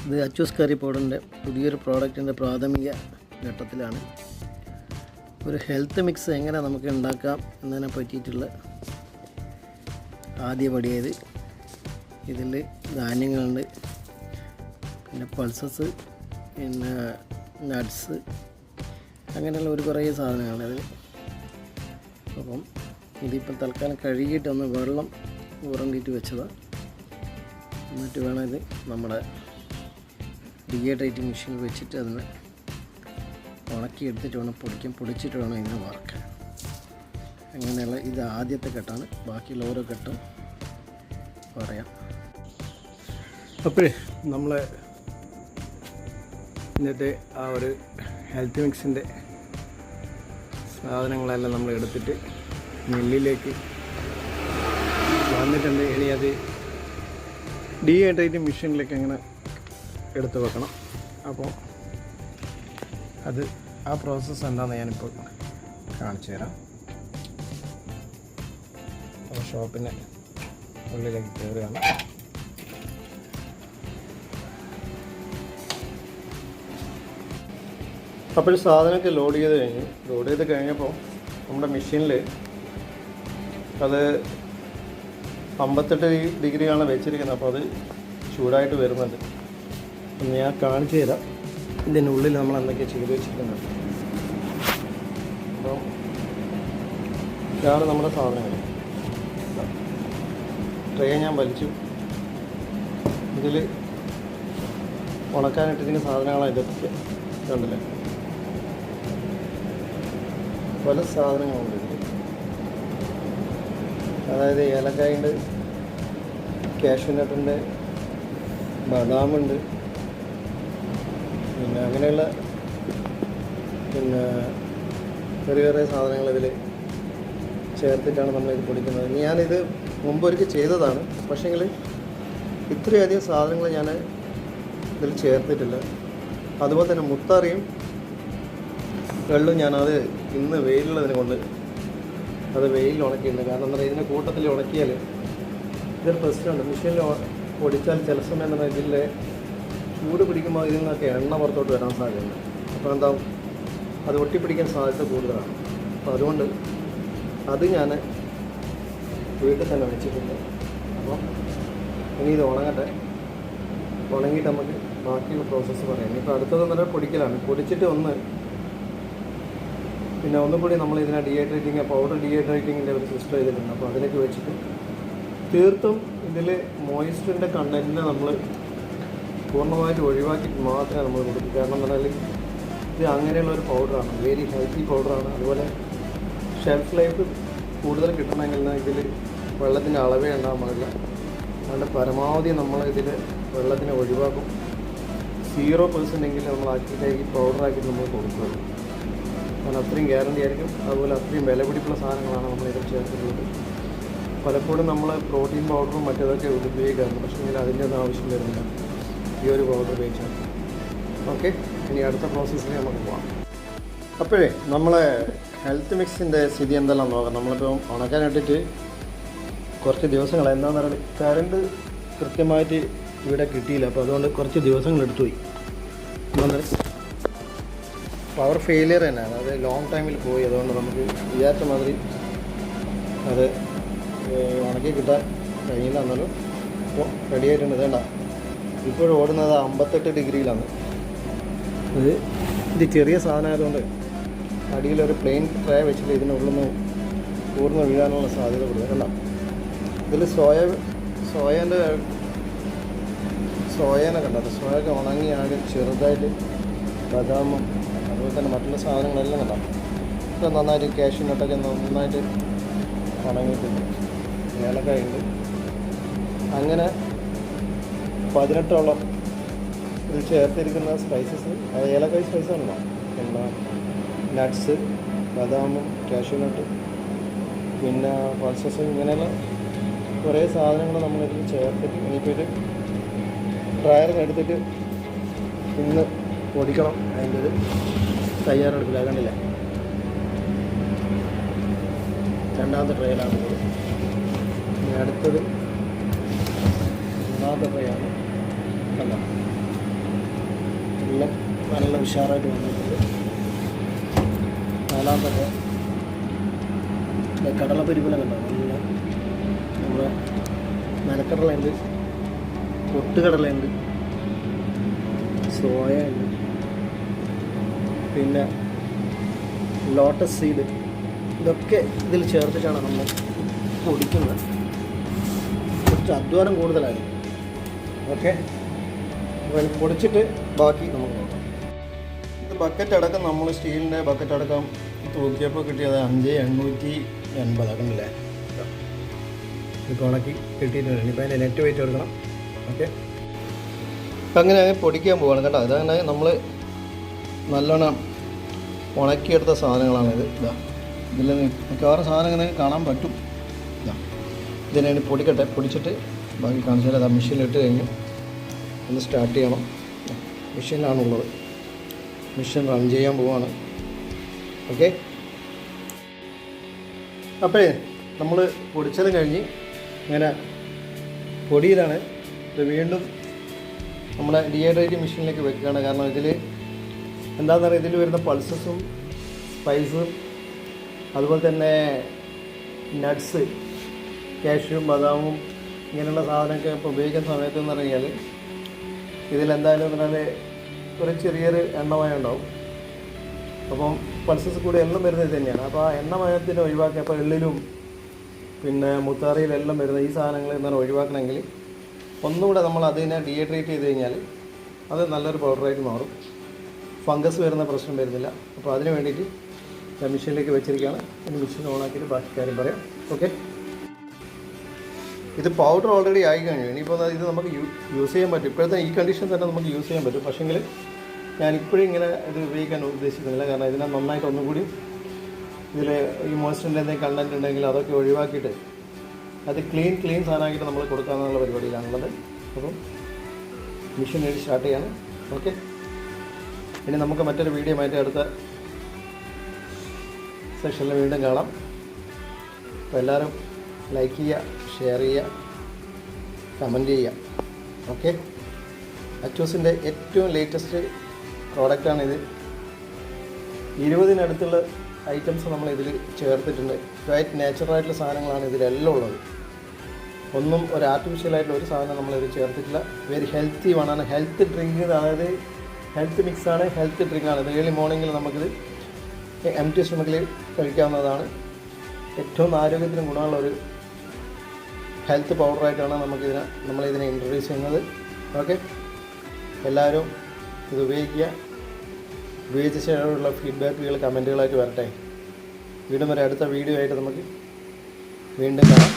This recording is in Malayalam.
ഇത് അച്ചൂസ് കറി പൗഡറിൻ്റെ പുതിയൊരു പ്രോഡക്റ്റിൻ്റെ പ്രാഥമിക ഘട്ടത്തിലാണ്. ഒരു ഹെൽത്ത് മിക്സ് എങ്ങനെ നമുക്ക് ഉണ്ടാക്കാം എന്നതിനെ പറ്റിയിട്ടുള്ള ആദ്യ പടിയത്. ഇതിൽ ധാന്യങ്ങളുണ്ട്, പിന്നെ പൾസസ്, പിന്നെ നട്ട്സ്, അങ്ങനെയുള്ള കുറേ സാധനങ്ങളുണ്ട് അതിൽ. അപ്പം ഇതിപ്പം തൽക്കാലം കഴുകിയിട്ടൊന്ന് വെള്ളം ഉറണ്ടിയിട്ട് വെച്ചതാണ്. എന്നിട്ട് വേണം ഇത് നമ്മുടെ ഡീഹൈഡ്രേറ്റിംഗ് മെഷീനിൽ വെച്ചിട്ട് അതിനെ ഉണക്കിയെടുത്തിട്ട് വേണം പൊടിച്ചിട്ട് വേണം ഇതിനെ വറക്കാൻ. അങ്ങനെയുള്ള ഇത് ആദ്യത്തെ ഘട്ടമാണ്. ബാക്കിയുള്ള ഓരോ ഘട്ടം പറയാം. അപ്പോഴേ നമ്മൾ ഇന്നത്തെ ആ ഒരു ഹെൽത്ത് മിക്സിൻ്റെ സാധനങ്ങളെല്ലാം നമ്മൾ എടുത്തിട്ട് മില്ലിലേക്ക് വന്നിട്ടുണ്ട്. ഇനി അത് ഡീഹൈഡ്രേറ്റിംഗ് മെഷീനിലേക്ക് അങ്ങനെ എടുത്ത് വെക്കണം. അപ്പോൾ ആ പ്രോസസ്സ് എന്താണെന്ന് ഞാനിപ്പോൾ കാണിച്ചു തരാം. അപ്പോൾ ഷോപ്പിൻ്റെ ഉള്ളിലേക്ക് കയറുകയാണ്. അപ്പോൾ സാധനമൊക്കെ ലോഡ് ചെയ്ത് കഴിഞ്ഞപ്പോൾ നമ്മുടെ മെഷീനിൽ അത് 58 ഡിഗ്രിയാണ് വെച്ചിരിക്കുന്നത്. അപ്പോൾ അത് ചൂടായിട്ട് വരുന്നുണ്ട്. ഞാൻ കാണിച്ചു തരാം ഇതിനുള്ളിൽ നമ്മൾ എന്തൊക്കെ ചെയ്ത് വെച്ചിട്ടുണ്ട്. അപ്പോൾ ഇതാണ് നമ്മുടെ സാധനങ്ങൾ. ട്രേ ഞാൻ വലിച്ചു. ഇതിൽ ഉണക്കാനിട്ടിരിക്കുന്ന സാധനങ്ങളാണ് ഇതൊക്കെ. കണ്ടില്ലേ, പല സാധനങ്ങളുണ്ട്. അതായത് ഏലക്കായുണ്ട്, കാഷ്യൂനട്ടുണ്ട്, ബദാമുണ്ട്, പിന്നെ അങ്ങനെയുള്ള ചെറിയ സാധനങ്ങൾ ഇതിൽ ചേർത്തിട്ടാണ് നമ്മളിത് പൊടിക്കുന്നത്. ഞാനിത് മുമ്പൊരിക്കൽ ചെയ്തതാണ്, പക്ഷേങ്കിൽ ഇത്രയധികം സാധനങ്ങൾ ഞാൻ ഇതിൽ ചേർത്തിട്ടില്ല. അതുപോലെ തന്നെ മുത്താറിയും വെള്ളവും ഞാനത് ഇന്ന് വെയിലുള്ളതിനെ കൊണ്ട് അത് വെയിലിൽ ഉണക്കിയില്ല. കാരണം എന്താ പറയുക, ഇതിൻ്റെ കൂട്ടത്തിൽ ഉണക്കിയാൽ ഇതൊരു പ്രശ്നമുണ്ട്. മെഷീനിൽ പൊടിച്ചാൽ ചില സമയം എന്താ പറയുക, ഇതിൽ ചൂട് പിടിക്കുമ്പോൾ ഇതിൽ നിന്നൊക്കെ എണ്ണ പുറത്തോട്ട് വരാൻ സാധ്യതയുണ്ട്. അപ്പോൾ എന്താവും, അത് ഒട്ടിപ്പിടിക്കാൻ സാധ്യത കൂടുതലാണ്. അപ്പോൾ അതുകൊണ്ട് അത് ഞാൻ വീട്ടിൽ തന്നെ വെച്ചിട്ടുണ്ട്. അപ്പോൾ ഇനി ഇത് ഉണങ്ങട്ടെ. ഉണങ്ങിയിട്ട് നമുക്ക് ബാക്കിയുള്ള പ്രോസസ്സ് പറയാം. ഇനിയിപ്പോൾ അടുത്തതെന്ന് പറഞ്ഞാൽ പൊടിക്കലാണ്. പൊടിച്ചിട്ട് പിന്നെ ഒന്നുകൂടി നമ്മൾ ഇതിനെ പൗഡർ ഡീഹൈഡ്രേറ്റിങ്ങിൻ്റെ ഒരു സിസ്റ്റം ചെയ്തിട്ടുണ്ട്. അപ്പോൾ അതിലേക്ക് വെച്ചിട്ട് തീർത്തും ഇതിൽ മോയിസ്ചറിൻ്റെ കണ്ടൻറ്റിനെ നമ്മൾ പൂർണ്ണമായിട്ട് ഒഴിവാക്കിയിട്ട് മാത്രമേ നമ്മൾ കൊടുക്കൂ. കാരണം എന്ന് പറഞ്ഞാൽ ഇത് അങ്ങനെയുള്ള ഒരു പൗഡറാണ്, വെരി ഹെൽത്തി പൗഡറാണ്. അതുപോലെ ഷെൽഫ് ലൈഫ് കൂടുതൽ കിട്ടണമെങ്കിൽ ഇതിൽ വെള്ളത്തിൻ്റെ അളവേ ഉണ്ടാകാൻ പാടില്ല. അതുകൊണ്ട് പരമാവധി നമ്മൾ ഇതിൽ വെള്ളത്തിനെ ഒഴിവാക്കും. 0% എങ്കിലും നമ്മൾ ആക്കിയിട്ടേക്ക് പൗഡറാക്കിയിട്ട് നമ്മൾ കൊടുക്കുകയുള്ളൂ. കാരണം അത്രയും ഗ്യാരണ്ടി ആയിരിക്കും. അതുപോലെ അത്രയും വില പിടിപ്പുള്ള സാധനങ്ങളാണ് നമ്മൾ ഇതിൽ ചേർത്തിട്ടുള്ളത്. പലപ്പോഴും നമ്മൾ പ്രോട്ടീൻ പൗഡറും മറ്റേതൊക്കെ ഉപയോഗിക്കാറുണ്ട്, പക്ഷേ അതിൻ്റെ ഒന്നും ആവശ്യം വരുന്നില്ല ഈ ഒരു പൗഡർ ഉപയോഗിച്ചാൽ. ഓക്കെ, ഇനി അടുത്ത പ്രോസസ്സിൽ നമുക്ക് പോകാം. അപ്പോഴേ നമ്മളെ ഹെൽത്ത് മിക്സിൻ്റെ സ്ഥിതി എന്തെല്ലാം നോക്കാം. നമ്മളിപ്പോൾ ഉണക്കാനിട്ടിട്ട് കുറച്ച് ദിവസങ്ങൾ എന്താണെന്ന് പറയുന്നത്, കറണ്ട് കൃത്യമായിട്ട് ഇവിടെ കിട്ടിയില്ല. അപ്പോൾ അതുകൊണ്ട് കുറച്ച് ദിവസങ്ങൾ എടുത്തുപോയി. പവർ ഫെയിലിയർ തന്നെയാണ്. അത് ലോങ് ടൈമിൽ പോയി. അതുകൊണ്ട് നമുക്ക് വിചാരിച്ച മാതിരി അത് ഉണക്കി കിട്ടാൻ കഴിയില്ല. എന്നാലും ഇപ്പോൾ റെഡി ആയിട്ടുണ്ട്. വേണ്ട, ഇപ്പോഴും ഓടുന്നത് 58 ഡിഗ്രിയിലാണ്. ഇത് ചെറിയ സാധനമായതുകൊണ്ട് അടിയിലൊരു പ്ലെയിൻ ട്രേ വെച്ചിട്ട് ഇതിനുള്ളിൽ നിന്ന് പൂർണ്ണ വീഴാനുള്ള സാധ്യത കൂടുതൽ. കണ്ട, ഇതിൽ സോയേനെ കണ്ടത്. സോയൊക്കെ ഉണങ്ങി ആകെ ചെറുതായിട്ട് ബദാമും അതുപോലെ തന്നെ മറ്റുള്ള സാധനങ്ങളെല്ലാം കണ്ടാം. ഇതൊക്കെ നന്നായിട്ട് കാഷ്യൂനട്ടൊക്കെ നന്നായിട്ട് ഉണങ്ങിയിട്ടുണ്ട്. ഏലക്കായുണ്ട്. അങ്ങനെ 18ഓളം ഇതിൽ ചേർത്തിരിക്കുന്ന സ്പൈസസ്, അത് ഏലക്കായ് സ്പൈസാണല്ലോ. പിന്നെ നട്ട്സ്, ബദാമും കാഷ്യൂനട്ട്, പിന്നെ പൾസസ്, ഇങ്ങനെയുള്ള കുറേ സാധനങ്ങൾ നമ്മളിതിൽ ചേർത്തിട്ട് ഇനിയിപ്പോൾ ഇത് ഡ്രയറിനെടുത്തിട്ട് ഇന്ന് പൊടിക്കണം. അതിൻ്റെ ഒരു തയ്യാറെടുപ്പില്ല. കണ്ടില്ല, രണ്ടാമത്തെ ട്രയലാണ്. ഇനി അടുത്തത് മൂന്നാമത്തെ ട്രയാണ്. കണ്ട, എല്ലാം നല്ല ഉഷാറായിട്ട് വന്നിട്ടുണ്ട്. നാലാമത്തെ കടലപ്പരിപ്പിനെ കണ്ടോ, നല്ല നമ്മുടെ നിലക്കടലുണ്ട്, പൊട്ടുകടലുണ്ട്, സോയ ഉണ്ട്, പിന്നെ ലോട്ടസ് സീഡ്, ഇതൊക്കെ ഇതിൽ ചേർത്തിട്ടാണ് നമ്മൾ പൊടിക്കുന്നത്. കുറച്ച് അധ്വാനം കൂടുതലായിരുന്നു. ഓക്കെ, അപ്പോൾ പൊടിച്ചിട്ട് ബാക്കി നമുക്ക് നോക്കാം. ഇത് ബക്കറ്റ് അടക്കം നമ്മൾ സ്റ്റീലിൻ്റെ ബക്കറ്റ് അടക്കം തൂക്കിയപ്പോൾ കിട്ടിയത് 5880 കണ്ടില്ലേ. ഇത് ഉണക്കി കിട്ടിയിട്ടുണ്ട്. ഇനിയിപ്പോൾ അതിൻ്റെ നെറ്റ് വെയിറ്റ് എടുക്കണം. ഓക്കെ, അപ്പം അങ്ങനെ പൊടിക്കാൻ പോവാണ് കേട്ടോ. ഇതങ്ങനെ നമ്മൾ നല്ലോണം ഉണക്കിയെടുത്ത സാധനങ്ങളാണിത്. ഇതാ, ഇതിൽ മിക്കവാറും സാധനം ഇങ്ങനെ കാണാൻ പറ്റും. ഇതാ, ഇതിനെ പൊടിക്കട്ടെ, പൊടിച്ചിട്ട് ബാക്കി കാണിച്ചാൽ അത് മെഷീനിലിട്ട് കഴിഞ്ഞു ഒന്ന് സ്റ്റാർട്ട് ചെയ്യണം. മെഷീനിലാണുള്ളത്, മെഷീൻ റൺ ചെയ്യാൻ പോവാണ്. ഓക്കെ, അപ്പോഴേ നമ്മൾ പൊടിച്ചതും കഴിഞ്ഞ് ഇങ്ങനെ പൊടിയിലാണ്. ഇത് വീണ്ടും നമ്മുടെ ഡീഹൈഡ്രേറ്റിംഗ് മെഷീനിലേക്ക് വെക്കുകയാണ്. കാരണം ഇതിൽ എന്താണെന്ന് പറയുക, ഇതിൽ വരുന്ന പൾസസും സ്പൈസും അതുപോലെ തന്നെ നട്ട്സ്, കാഷ്യൂം ബദാമും ഇങ്ങനെയുള്ള സാധനമൊക്കെ ഇപ്പോൾ ഉപയോഗിക്കുന്ന സമയത്ത് എന്ന് പറഞ്ഞാൽ ഇതിലെന്തായാലും പറഞ്ഞാൽ ഒരു ചെറിയൊരു എണ്ണമയം ഉണ്ടാവും. അപ്പം പൾസസ് കൂടി എല്ലാം വരുന്നത് ഇത് തന്നെയാണ്. അപ്പോൾ ആ എണ്ണമയത്തിന് ഒഴിവാക്കി, അപ്പോൾ എള്ളിലും പിന്നെ മുത്താറിയിലെല്ലാം വരുന്ന ഈ സാധനങ്ങൾ എന്താണ് ഒഴിവാക്കണമെങ്കിൽ ഒന്നുകൂടെ നമ്മൾ അതിനെ ഡീഹൈഡ്രേറ്റ് ചെയ്ത് കഴിഞ്ഞാൽ അത് നല്ലൊരു പൗഡറായിട്ട് മാറും. ഫംഗസ് വരുന്ന പ്രശ്നം വരുന്നില്ല. അപ്പോൾ അതിന് വേണ്ടിയിട്ട് മെഷീനിലേക്ക് വെച്ചിരിക്കുകയാണ്. ഇനി മെഷീൻ ഓണാക്കിയിട്ട് ബാക്കി കാര്യം പറയാം. ഓക്കെ, ഇത് പൗഡർ ഓൾറെഡി ആയി കഴിഞ്ഞു. ഇനിയിപ്പോൾ ഇത് നമുക്ക് യൂസ് ചെയ്യാൻ പറ്റും. ഇപ്പോഴത്തെ ഈ കണ്ടീഷൻ തന്നെ നമുക്ക് യൂസ് ചെയ്യാൻ പറ്റും. പക്ഷേങ്കിൽ ഞാനിപ്പോഴും ഇങ്ങനെ ഇത് ഉപയോഗിക്കാൻ ഉദ്ദേശിക്കുന്നില്ല. കാരണം ഇതിനെ നന്നായിട്ട് ഒന്നുകൂടി ഇതിൽ ഈ മോയ്സ്ചറിൻ്റെ എന്തെങ്കിലും കണ്ടൻറ്റ് ഉണ്ടെങ്കിൽ അതൊക്കെ ഒഴിവാക്കിയിട്ട് അത് ക്ലീൻ സാധനമാക്കിയിട്ട് നമ്മൾ കൊടുക്കാമെന്നുള്ള പരിപാടിയിലാണുള്ളത്. അപ്പം മെഷീൻ വേണ്ടി സ്റ്റാർട്ട് ചെയ്യാണ്. ഓക്കെ, ഇനി നമുക്ക് മറ്റൊരു വീഡിയോ ആയിട്ട് അടുത്ത സെഷനിൽ വീണ്ടും കാണാം. അപ്പോൾ എല്ലാവരും ലൈക്ക് ചെയ്യുക, ഷെയർ ചെയ്യുക, കമൻറ്റ് ചെയ്യുക. ഓക്കെ, അച്ചൂസിൻ്റെ ഏറ്റവും ലേറ്റസ്റ്റ് പ്രോഡക്റ്റാണിത്. 20-നടുത്തുള്ള ഐറ്റംസ് നമ്മൾ ഇതിൽ ചേർത്തിട്ടുണ്ട്. ക്വൈറ്റ് നാച്ചുറലായിട്ടുള്ള സാധനങ്ങളാണ് ഇതിലെല്ലാം ഉള്ളത്. ഒന്നും ഒരു ആർട്ടിഫിഷ്യലായിട്ടുള്ള ഒരു സാധനം നമ്മളിത് ചേർത്തിട്ടില്ല. വെരി ഹെൽത്തി ആണ്. ഹെൽത്ത് ഡ്രിങ്ക്, അതായത് ഹെൽത്ത് മിക്സാണ്, ഹെൽത്ത് ഡ്രിങ്കാണ്. ഇത് ഏർലി മോർണിംഗിൽ നമുക്കിത് എംപ്റ്റി സ്റ്റൊമക്കിൽ കഴിക്കാവുന്നതാണ്. ഏറ്റവും ആരോഗ്യത്തിന് ഗുണമുള്ളൊരു ഹെൽത്ത് പൗഡറായിട്ടാണ് നമ്മളിതിനെ ഇൻട്രൊഡ്യൂസ് ചെയ്യുന്നത്. ഓക്കെ, എല്ലാവരും ഇത് ഉപയോഗിക്കുക. ഉപയോഗിച്ച ശേഷമുള്ള ഫീഡ്ബാക്കുകൾ കമൻറ്റുകളായിട്ട് വരട്ടെ. വീണ്ടും ഒരു അടുത്ത വീഡിയോ ആയിട്ട് നമുക്ക് വീണ്ടും കാണാം.